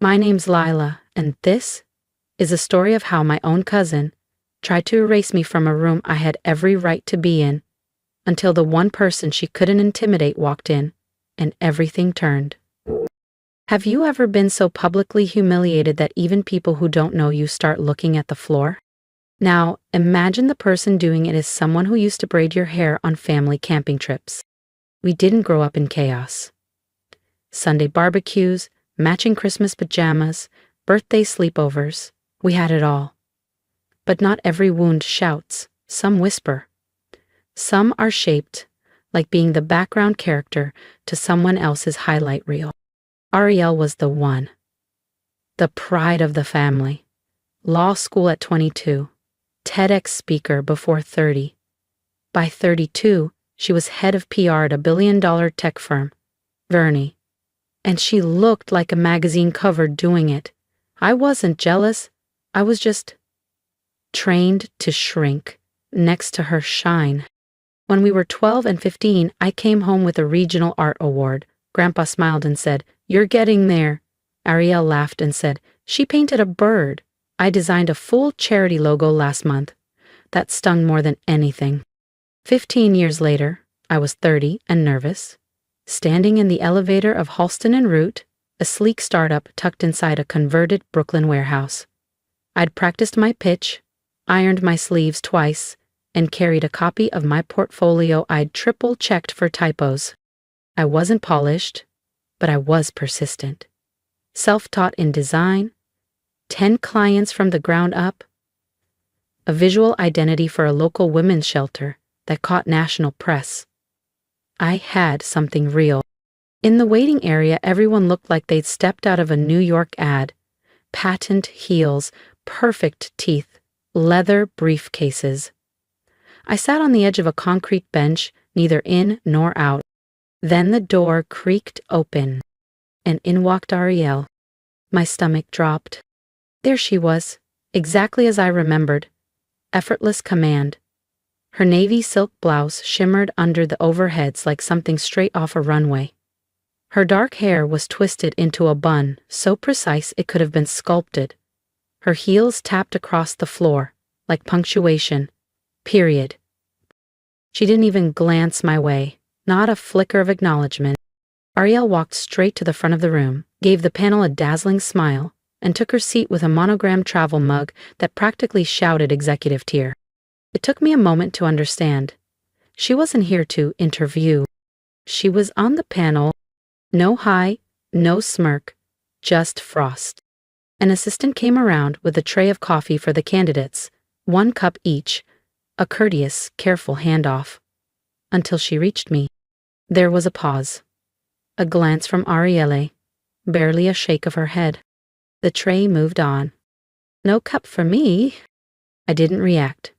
My name's Lila, and this is a story of how my own cousin tried to erase me from a room I had every right to be in, until the one person she couldn't intimidate walked in, and everything turned. Have you ever been so publicly humiliated that even people who don't know you start looking at the floor? Now, imagine the person doing it is someone who used to braid your hair on family camping trips. We didn't grow up in chaos. Sunday barbecues, matching Christmas pajamas, birthday sleepovers, we had it all. But not every wound shouts, some whisper. Some are shaped like being the background character to someone else's highlight reel. Ariel was the one. The pride of the family. Law school at 22. TEDx speaker before 30. By 32, she was head of PR at a billion-dollar tech firm, Vernie. And she looked like a magazine cover doing it. I wasn't jealous. I was just trained to shrink next to her shine. When we were 12 and 15, I came home with a regional art award. Grandpa smiled and said, "You're getting there." Ariel laughed and said, "She painted a bird. I designed a full charity logo last month." That stung more than anything. 15 years later, I was 30 and nervous, standing in the elevator of Halston and Root, a sleek startup tucked inside a converted Brooklyn warehouse. I'd practiced my pitch, ironed my sleeves twice, and carried a copy of my portfolio I'd triple-checked for typos. I wasn't polished, but I was persistent. Self-taught in design, 10 clients from the ground up, a visual identity for a local women's shelter that caught national press. I had something real. In the waiting area, everyone looked like they'd stepped out of a New York ad. Patent heels, perfect teeth, leather briefcases. I sat on the edge of a concrete bench, neither in nor out. Then the door creaked open, and in walked Ariel. My stomach dropped. There she was, exactly as I remembered. Effortless command. Her navy silk blouse shimmered under the overheads like something straight off a runway. Her dark hair was twisted into a bun, so precise it could have been sculpted. Her heels tapped across the floor, like punctuation. Period. She didn't even glance my way. Not a flicker of acknowledgement. Ariel walked straight to the front of the room, gave the panel a dazzling smile, and took her seat with a monogrammed travel mug that practically shouted executive tier. It took me a moment to understand. She wasn't here to interview. She was on the panel. No hi, no smirk, just frost. An assistant came around with a tray of coffee for the candidates, 1 cup each, a courteous, careful handoff. Until she reached me. There was a pause. A glance from Arielle, barely a shake of her head. The tray moved on. No cup for me. I didn't react.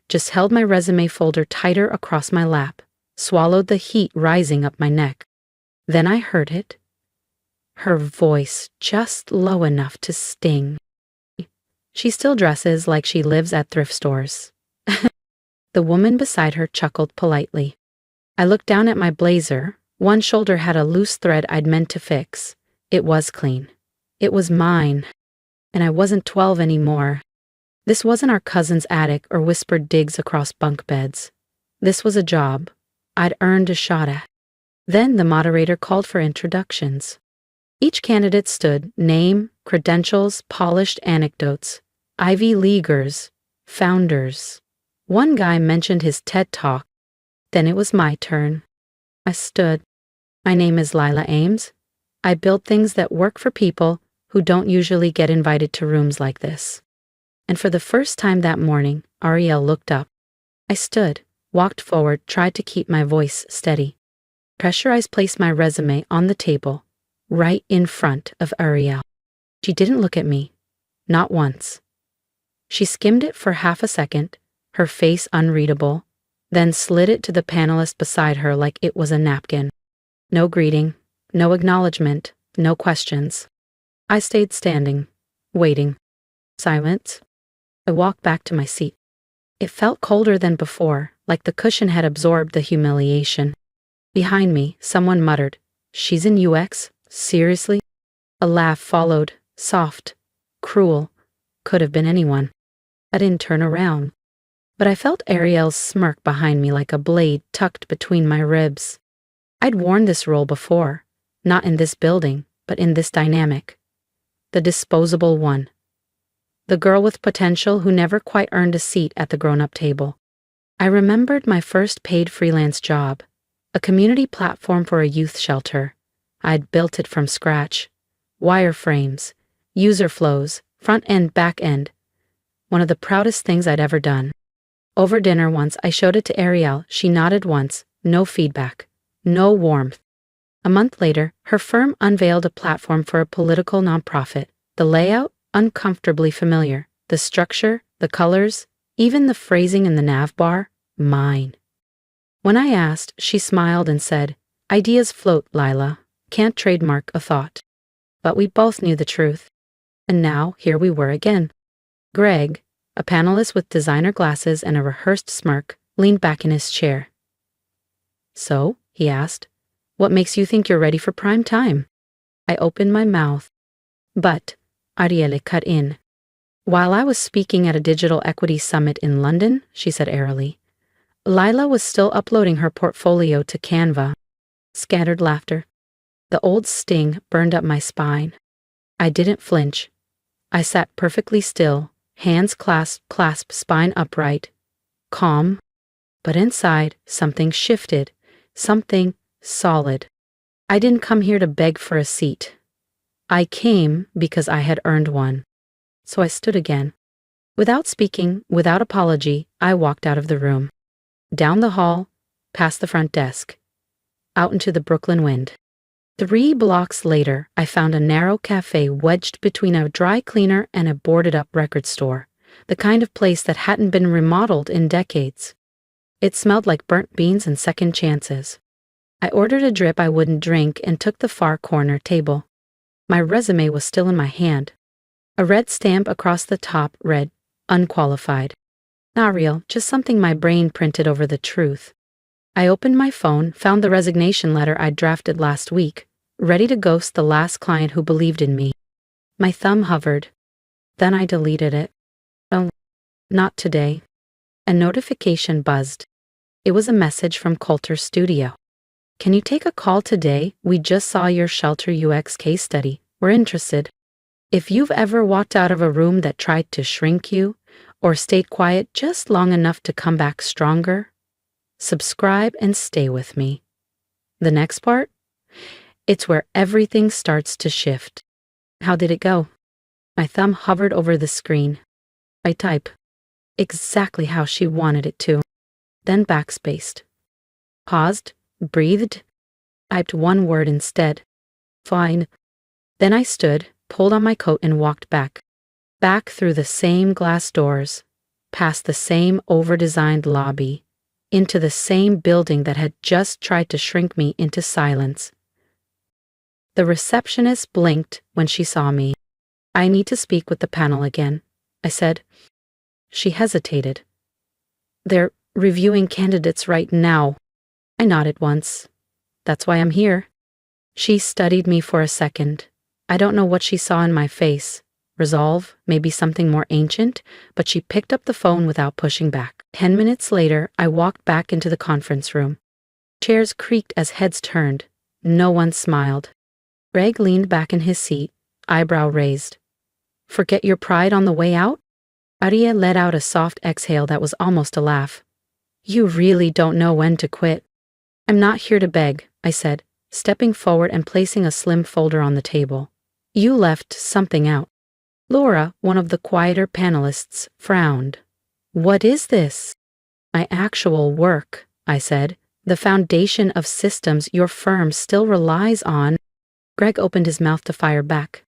Just held my resume folder tighter across my lap, swallowed the heat rising up my neck. Then I heard it. Her voice just low enough to sting. She still dresses like she lives at thrift stores. The woman beside her chuckled politely. I looked down at my blazer. One shoulder had a loose thread I'd meant to fix. It was clean. It was mine. And I wasn't 12 anymore. This wasn't our cousin's attic or whispered digs across bunk beds. This was a job I'd earned a shot at. Then the moderator called for introductions. Each candidate stood, name, credentials, polished anecdotes, Ivy Leaguers, founders. One guy mentioned his TED Talk. Then it was my turn. I stood. My name is Lila Ames. I build things that work for people who don't usually get invited to rooms like this. And for the first time that morning, Ariel looked up. I stood, walked forward, tried to keep my voice steady. Pressurized placed my resume on the table, right in front of Ariel. She didn't look at me. Not once. She skimmed it for half a second, her face unreadable, then slid it to the panelist beside her like it was a napkin. No greeting, no acknowledgement, no questions. I stayed standing, waiting. Silence. I walked back to my seat. It felt colder than before, like the cushion had absorbed the humiliation. Behind me, someone muttered, "She's in UX? Seriously?" A laugh followed, soft, cruel, could have been anyone. I didn't turn around, but I felt Ariel's smirk behind me like a blade tucked between my ribs. I'd worn this role before, not in this building, but in this dynamic. The disposable one. The girl with potential who never quite earned a seat at the grown-up table. I remembered my first paid freelance job, a community platform for a youth shelter. I'd built it from scratch. Wireframes, user flows, front end, back end. One of the proudest things I'd ever done. Over dinner once, I showed it to Ariel. She nodded once, no feedback, no warmth. A month later, her firm unveiled a platform for a political nonprofit. The layout, uncomfortably familiar. The structure, the colors, even the phrasing in the nav bar, mine. When I asked, she smiled and said, "Ideas float, Lila. Can't trademark a thought." But we both knew the truth. And now, here we were again. Greg, a panelist with designer glasses and a rehearsed smirk, leaned back in his chair. "So," he asked, "what makes you think you're ready for prime time?" I opened my mouth. But Arielle cut in. "While I was speaking at a digital equity summit in London," she said airily, "Lila was still uploading her portfolio to Canva." Scattered laughter. The old sting burned up my spine. I didn't flinch. I sat perfectly still, hands clasped, spine upright, calm. But inside, something shifted, something solid. I didn't come here to beg for a seat. I came because I had earned one. So I stood again. Without speaking, without apology, I walked out of the room. Down the hall, past the front desk, out into the Brooklyn wind. 3 blocks later, I found a narrow cafe wedged between a dry cleaner and a boarded-up record store, the kind of place that hadn't been remodeled in decades. It smelled like burnt beans and second chances. I ordered a drip I wouldn't drink and took the far corner table. My resume was still in my hand. A red stamp across the top read, "Unqualified." Not real, just something my brain printed over the truth. I opened my phone, found the resignation letter I'd drafted last week, ready to ghost the last client who believed in me. My thumb hovered. Then I deleted it. Oh, not today. A notification buzzed. It was a message from Coulter Studio. "Can you take a call today? We just saw your shelter UX case study. We're interested. If you've ever walked out of a room that tried to shrink you, or stayed quiet just long enough to come back stronger, subscribe and stay with me." The next part? It's where everything starts to shift. How did it go? My thumb hovered over the screen. I type. Exactly how she wanted it to. Then backspaced. Paused, breathed, typed one word instead. Fine. Then I stood, pulled on my coat and walked back. Back through the same glass doors, past the same over-designed lobby, into the same building that had just tried to shrink me into silence. The receptionist blinked when she saw me. "I need to speak with the panel again," I said. She hesitated. "They're reviewing candidates right now." I nodded once. "That's why I'm here." She studied me for a second. I don't know what she saw in my face. Resolve, maybe something more ancient, but she picked up the phone without pushing back. 10 minutes later, I walked back into the conference room. Chairs creaked as heads turned. No one smiled. Greg leaned back in his seat, eyebrow raised. "Forget your pride on the way out?" Aria let out a soft exhale that was almost a laugh. "You really don't know when to quit." "I'm not here to beg," I said, stepping forward and placing a slim folder on the table. "You left something out." Laura, one of the quieter panelists, frowned. "What is this?" "My actual work," I said. "The foundation of systems your firm still relies on." Greg opened his mouth to fire back,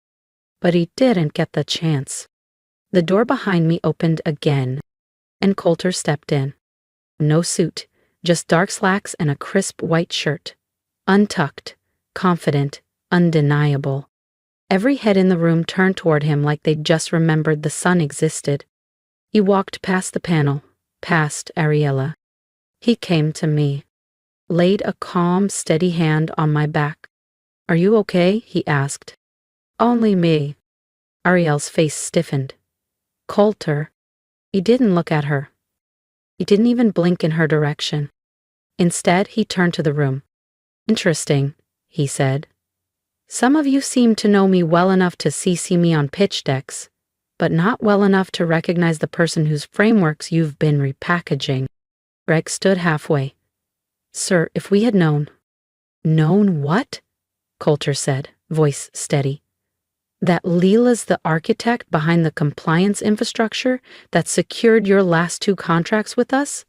but he didn't get the chance. The door behind me opened again, and Coulter stepped in. No suit, just dark slacks and a crisp white shirt. Untucked, confident, undeniable. Every head in the room turned toward him like they'd just remembered the sun existed. He walked past the panel, past Ariella. He came to me, laid a calm, steady hand on my back. "Are you okay?" he asked. "Only me." Ariel's face stiffened. Coulter. He didn't look at her. He didn't even blink in her direction. Instead, he turned to the room. Interesting, he said. Some of you seem to know me well enough to CC me on pitch decks, but not well enough to recognize the person whose frameworks you've been repackaging. Greg stood halfway. Sir, if we had known. Known what? Coulter said, voice steady. That Leela's the architect behind the compliance infrastructure that secured your last 2 contracts with us?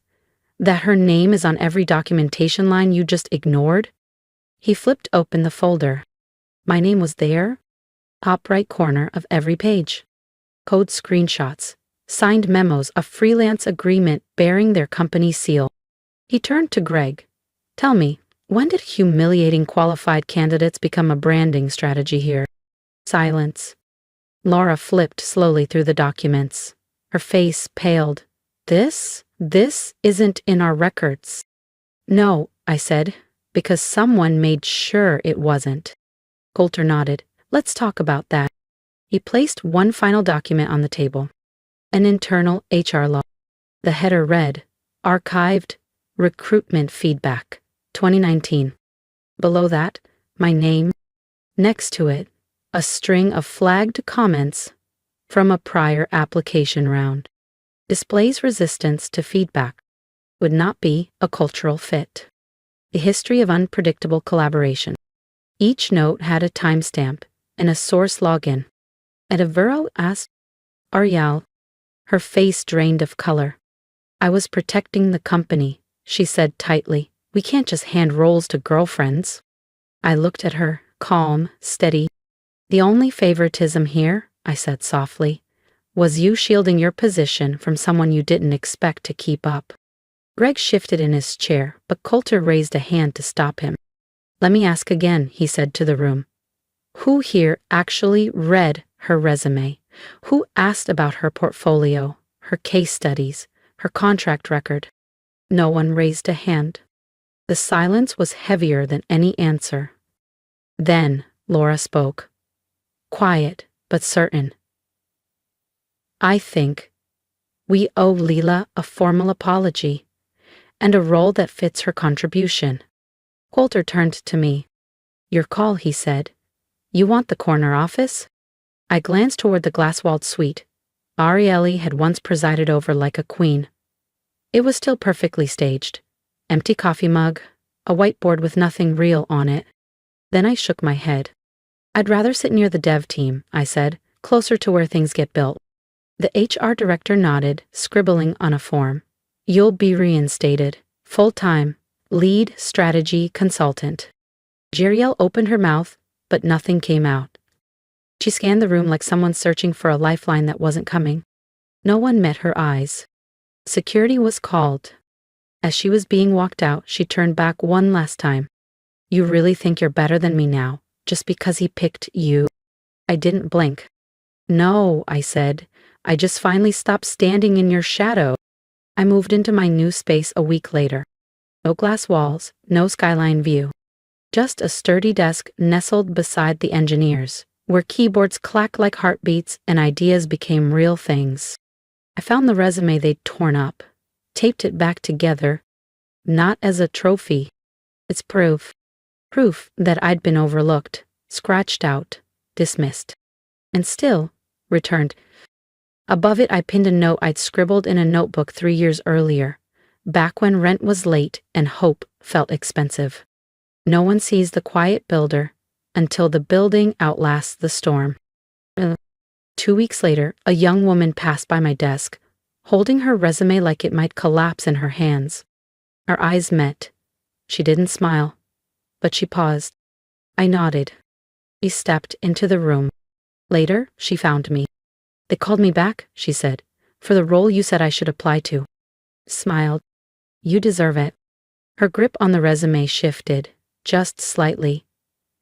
That her name is on every documentation line you just ignored? He flipped open the folder. My name was there, top right corner of every page. Code screenshots, signed memos, a freelance agreement bearing their company seal. He turned to Greg. Tell me, when did humiliating qualified candidates become a branding strategy here? Silence. Laura flipped slowly through the documents. Her face paled. This isn't in our records. No, I said, because someone made sure it wasn't. Coulter nodded. Let's talk about that. He placed one final document on the table. An internal HR log. The header read, Archived, Recruitment Feedback, 2019. Below that, my name. Next to it, a string of flagged comments from a prior application round. Displays resistance to feedback. Would not be a cultural fit. A history of unpredictable collaboration. Each note had a timestamp and a source login. Edavero asked Ariel, her face drained of color. I was protecting the company, she said tightly. We can't just hand roles to girlfriends. I looked at her, calm, steady. The only favoritism here, I said softly, was you shielding your position from someone you didn't expect to keep up. Greg shifted in his chair, but Coulter raised a hand to stop him. Let me ask again, he said to the room. Who here actually read her resume? Who asked about her portfolio, her case studies, her contract record? No one raised a hand. The silence was heavier than any answer. Then Laura spoke. Quiet, but certain. I think we owe Leela a formal apology and a role that fits her contribution. Coulter turned to me. Your call, he said. You want the corner office? I glanced toward the glass-walled suite Arielle had once presided over like a queen. It was still perfectly staged. Empty coffee mug, a whiteboard with nothing real on it. Then I shook my head. I'd rather sit near the dev team, I said, closer to where things get built. The HR director nodded, scribbling on a form. You'll be reinstated, full-time, lead strategy consultant. Jeriel opened her mouth, but nothing came out. She scanned the room like someone searching for a lifeline that wasn't coming. No one met her eyes. Security was called. As she was being walked out, she turned back one last time. You really think you're better than me now, just because he picked you? I didn't blink. No, I said. I just finally stopped standing in your shadow. I moved into my new space a week later. No glass walls, no skyline view. Just a sturdy desk nestled beside the engineers, where keyboards clacked like heartbeats and ideas became real things. I found the resume they'd torn up, taped it back together, not as a trophy. It's proof. Proof that I'd been overlooked, scratched out, dismissed. And still, returned. Above it I pinned a note I'd scribbled in a notebook 3 years earlier, back when rent was late and hope felt expensive. No one sees the quiet builder until the building outlasts the storm. 2 weeks later, a young woman passed by my desk, holding her resume like it might collapse in her hands. Our eyes met. She didn't smile, but she paused. I nodded. She stepped into the room. Later, she found me. They called me back, she said, for the role you said I should apply to. Smiled. You deserve it. Her grip on the resume shifted, just slightly,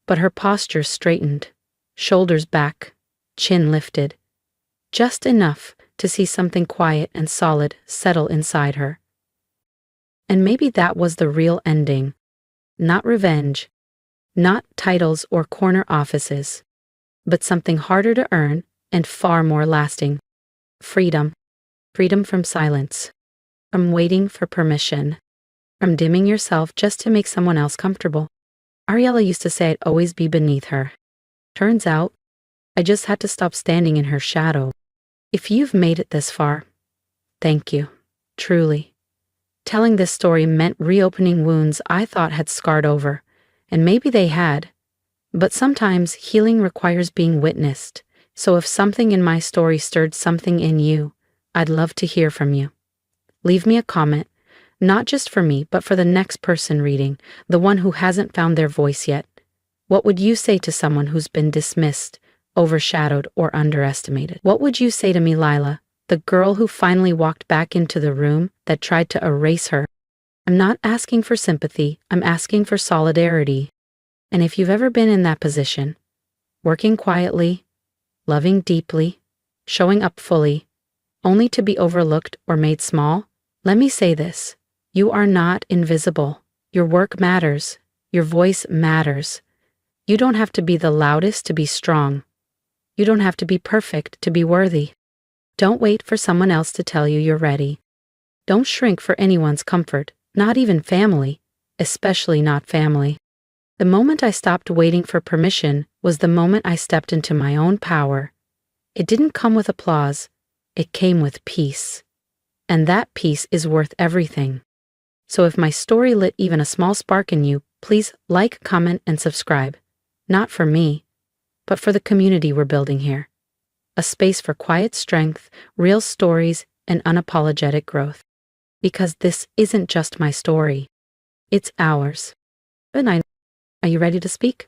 but her posture straightened, shoulders back, chin lifted, just enough to see something quiet and solid settle inside her. And maybe that was the real ending. Not revenge, not titles or corner offices, but something harder to earn and far more lasting. Freedom. Freedom from silence. From waiting for permission. From dimming yourself just to make someone else comfortable. Ariella used to say I'd always be beneath her. Turns out, I just had to stop standing in her shadow. If you've made it this far, thank you. Truly. Telling this story meant reopening wounds I thought had scarred over, and maybe they had. But sometimes healing requires being witnessed, so if something in my story stirred something in you, I'd love to hear from you. Leave me a comment, not just for me, but for the next person reading, the one who hasn't found their voice yet. What would you say to someone who's been dismissed, overshadowed, or underestimated? What would you say to me, Lila, the girl who finally walked back into the room that tried to erase her? I'm not asking for sympathy, I'm asking for solidarity. And if you've ever been in that position, working quietly, loving deeply, showing up fully, only to be overlooked or made small, let me say this: you are not invisible. Your work matters. Your voice matters. You don't have to be the loudest to be strong. You don't have to be perfect to be worthy. Don't wait for someone else to tell you you're ready. Don't shrink for anyone's comfort, not even family, especially not family. The moment I stopped waiting for permission was the moment I stepped into my own power. It didn't come with applause. It came with peace. And that peace is worth everything. So if my story lit even a small spark in you, please like, comment, and subscribe. Not for me, but for the community we're building here. A space for quiet strength, real stories, and unapologetic growth. Because this isn't just my story. It's ours. Good night. Are you ready to speak?